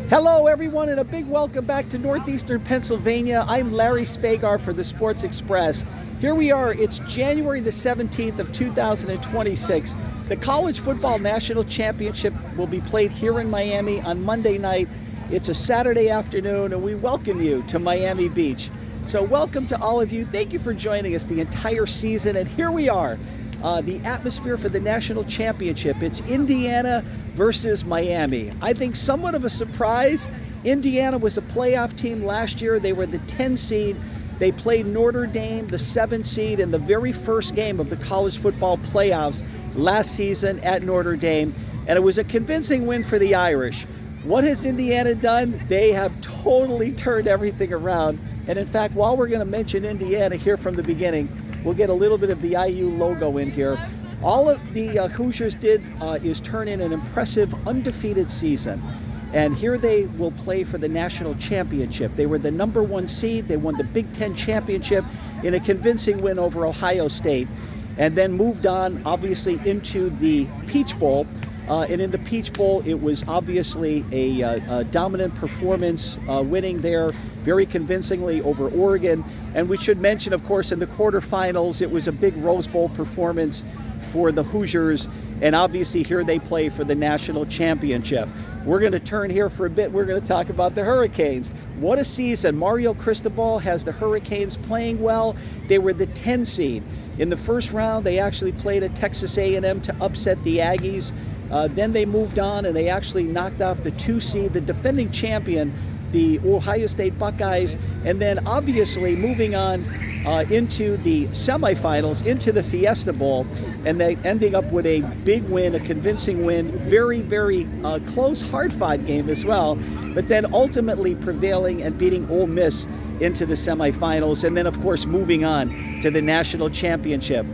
Hello everyone, and a big welcome back to Northeastern Pennsylvania. I'm Larry Spegar for the Sports Express. Here we are, it's January the 17th of 2026. The College Football National Championship will be played here in Miami on Monday night. It's a Saturday afternoon, and we welcome you to Miami Beach. So welcome to all of you. Thank you for joining us the entire season, and here we are. The atmosphere for the national championship. It's Indiana versus Miami. I think somewhat of a surprise. Indiana was a playoff team last year. They were the 10 seed. They played Notre Dame, the 7 seed, in the very first game of the college football playoffs last season at Notre Dame, and it was a convincing win for the Irish. What has Indiana done? They have totally turned everything around. And in fact, while we're going to mention Indiana here from the beginning, we'll get a little bit of the IU logo in here. All of the Hoosiers did is turn in an impressive undefeated season. And here they will play for the national championship. They were the number 1 seed. They won the Big Ten championship in a convincing win over Ohio State. And then moved on, obviously, into the Peach Bowl. And in the Peach Bowl, it was obviously a dominant performance, winning there very convincingly over Oregon. And we should mention, of course, in the quarterfinals, it was a big Rose Bowl performance for the Hoosiers. And obviously here they play for the national championship. We're going to turn here for a bit. We're going to talk about the Hurricanes. What a season. Mario Cristobal has the Hurricanes playing well. They were the 10 seed. In the first round, they actually played at Texas A&M to upset the Aggies. Then they moved on and they actually knocked off the 2 seed, the defending champion, the Ohio State Buckeyes, and then obviously moving on into the semifinals, into the Fiesta Bowl, and they ending up with a big win, a convincing win, very, very close, hard-fought game as well, but then ultimately prevailing and beating Ole Miss into the semifinals, and then of course moving on to the national championship.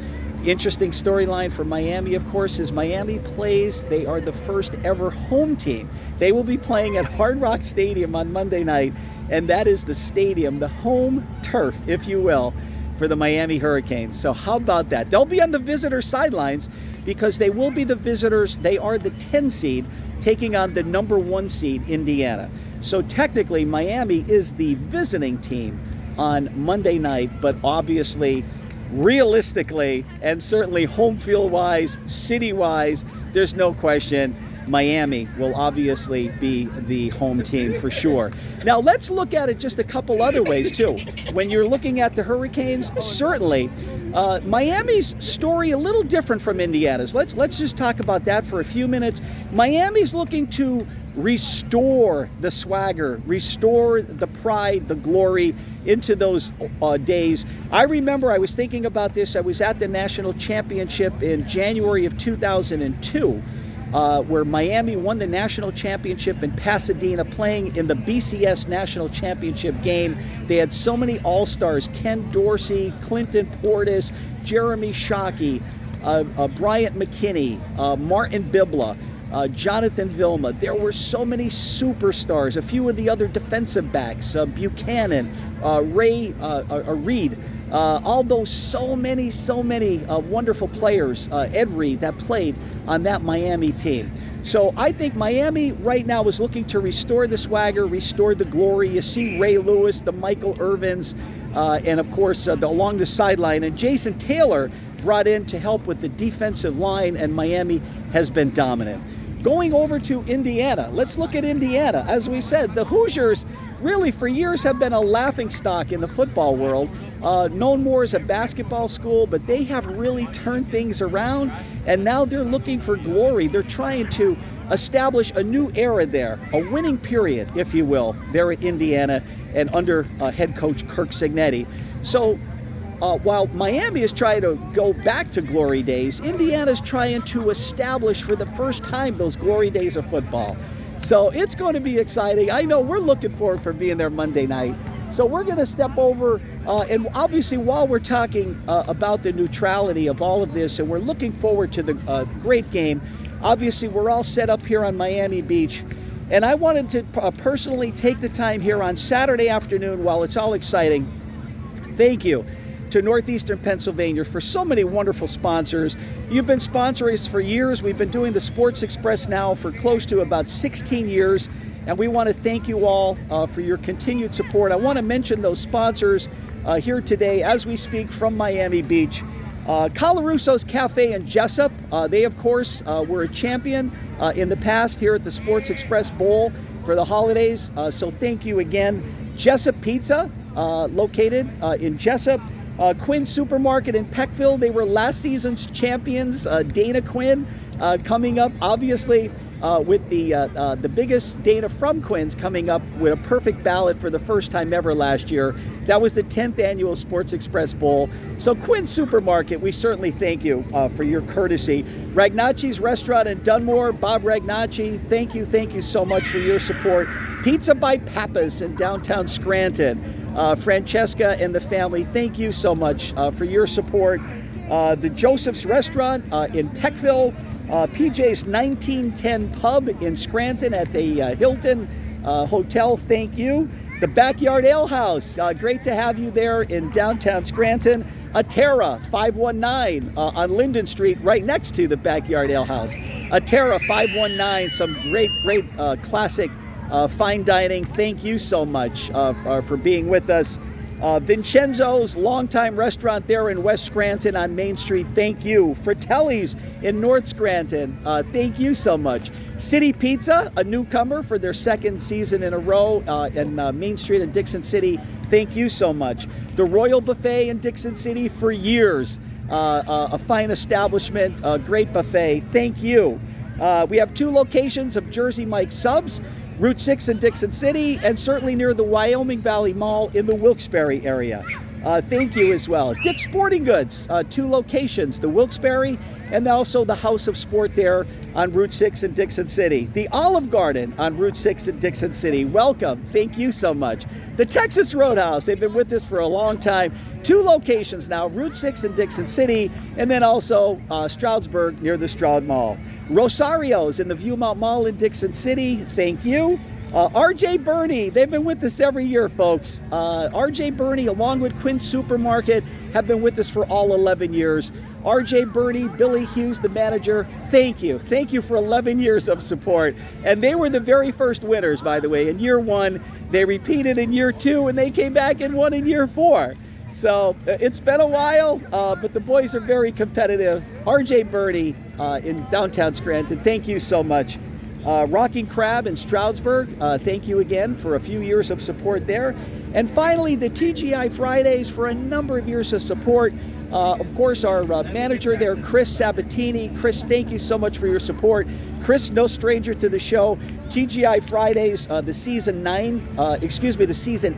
Interesting storyline for Miami, of course, is Miami plays. They are the first ever home team. They will be playing at Hard Rock Stadium on Monday night, and that is the stadium, the home turf, if you will, for the Miami Hurricanes. So how about that? They'll be on the visitor sidelines because they will be the visitors. They are the 10 seed taking on the number 1 seed, Indiana. So technically, Miami is the visiting team on Monday night, but obviously, realistically, and certainly home field wise, city wise, there's no question Miami will obviously be the home team for sure. Now let's look at it just a couple other ways too. When you're looking at the Hurricanes, certainly Miami's story a little different from Indiana's. Let's just talk about that for a few minutes. Miami's looking to restore the swagger, restore the pride, the glory into those days. I remember I was thinking about this. I was at the national championship in January of 2002, where Miami won the national championship in Pasadena, playing in the BCS national championship game. They had so many all-stars: Ken Dorsey, Clinton Portis, Jeremy Shockey, Bryant McKinney, Martin Bibla, Jonathan Vilma. There were so many superstars. A few of the other defensive backs, Buchanan, Ray Reed, all those so many wonderful players, Ed Reed, that played on that Miami team. So I think Miami right now is looking to restore the swagger, restore the glory. You see Ray Lewis, the Michael Irvins, and of course along the sideline, and Jason Taylor brought in to help with the defensive line, and Miami has been dominant. Going over to Indiana, let's look at Indiana. As we said, the Hoosiers really for years have been a laughingstock in the football world, known more as a basketball school, but they have really turned things around, and now they're looking for glory. They're trying to establish a new era there, a winning period, if you will, there at Indiana and under head coach Kirk Cignetti. So while Miami is trying to go back to glory days, Indiana's trying to establish for the first time those glory days of football. So it's going to be exciting. I know we're looking forward for being there Monday night. So we're going to step over, and obviously while we're talking about the neutrality of all of this, and we're looking forward to the great game, obviously we're all set up here on Miami Beach. And I wanted to personally take the time here on Saturday afternoon while it's all exciting. Thank you to Northeastern Pennsylvania for so many wonderful sponsors. You've been sponsoring us for years. We've been doing the Sports Express now for close to about 16 years. and we want to thank you all for your continued support. I want to mention those sponsors here today as we speak from Miami Beach. Colaruso's Cafe in Jessup. They, of course, were a champion in the past here at the Sports Express Bowl for the holidays. So thank you again. Jessup Pizza, located in Jessup. Quinn Supermarket in Peckville. They were last season's champions. Dana Quinn coming up, obviously, with the biggest Dana from Quinn's coming up with a perfect ballot for the first time ever last year. That was the 10th annual Sports Express Bowl. So Quinn Supermarket, we certainly thank you for your courtesy. Ragnacci's Restaurant in Dunmore, Bob Ragnacci, thank you so much for your support. Pizza by Pappas in downtown Scranton. Francesca and the family, thank you so much for your support. The Joseph's Restaurant in Peckville. PJ's 1910 Pub in Scranton at the Hilton Hotel, thank you. The Backyard Ale House, great to have you there in downtown Scranton. Atera 519 on Linden Street, right next to the Backyard Ale House. Atera 519, some great classic fine dining. Thank you so much for being with us. Vincenzo's longtime restaurant there in West Scranton on Main Street, thank you. Fratelli's in North Scranton, thank you so much. City Pizza, a newcomer for their second season in a row in Main Street in Dixon City, thank you so much. The Royal Buffet in Dixon City for years, a fine establishment, a great buffet, thank you. We have 2 locations of Jersey Mike Subs, Route 6 in Dixon City, and certainly near the Wyoming Valley Mall in the Wilkes-Barre area. Thank you as well. Dick's Sporting Goods, 2 locations, the Wilkes-Barre and also the House of Sport there on Route 6 in Dixon City. The Olive Garden on Route 6 in Dixon City. Welcome. Thank you so much. The Texas Roadhouse, they've been with us for a long time. 2 locations now, Route 6 in Dixon City, and then also Stroudsburg near the Stroud Mall. Rosario's in the Viewmont Mall in Dixon City, thank you. RJ Burney, they've been with us every year, folks. RJ Burney, along with Quinn Supermarket, have been with us for all 11 years. RJ Burney, Billy Hughes, the manager, thank you. Thank you for 11 years of support. And they were the very first winners, by the way. In year 1, they repeated in year 2, and they came back and won in year 4. So it's been a while, but the boys are very competitive. RJ Burney in downtown Scranton, thank you so much. Rocking Crab in Stroudsburg, thank you again for a few years of support there. And finally, the TGI Fridays for a number of years of support. Of course, our manager there, Chris Sabatini. Chris, thank you so much for your support. Chris, no stranger to the show. TGI Fridays, the season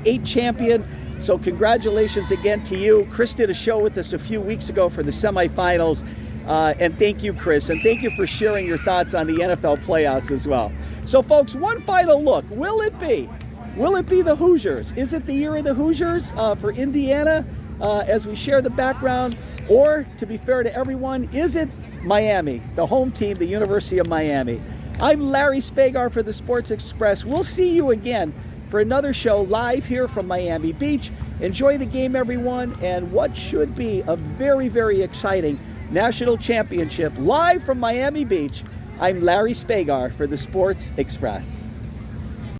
8 champion. So congratulations again to you. Chris did a show with us a few weeks ago for the semifinals. And thank you, Chris, and thank you for sharing your thoughts on the NFL playoffs as well. So, folks, one final look. Will it be the Hoosiers? Is it the year of the Hoosiers for Indiana as we share the background? Or, to be fair to everyone, is it Miami, the home team, the University of Miami? I'm Larry Spegar for the Sports Express. We'll see you again for another show live here from Miami Beach. Enjoy the game, everyone, and what should be a very, very exciting National Championship live from Miami Beach. I'm Larry Spegar for the Sports Express.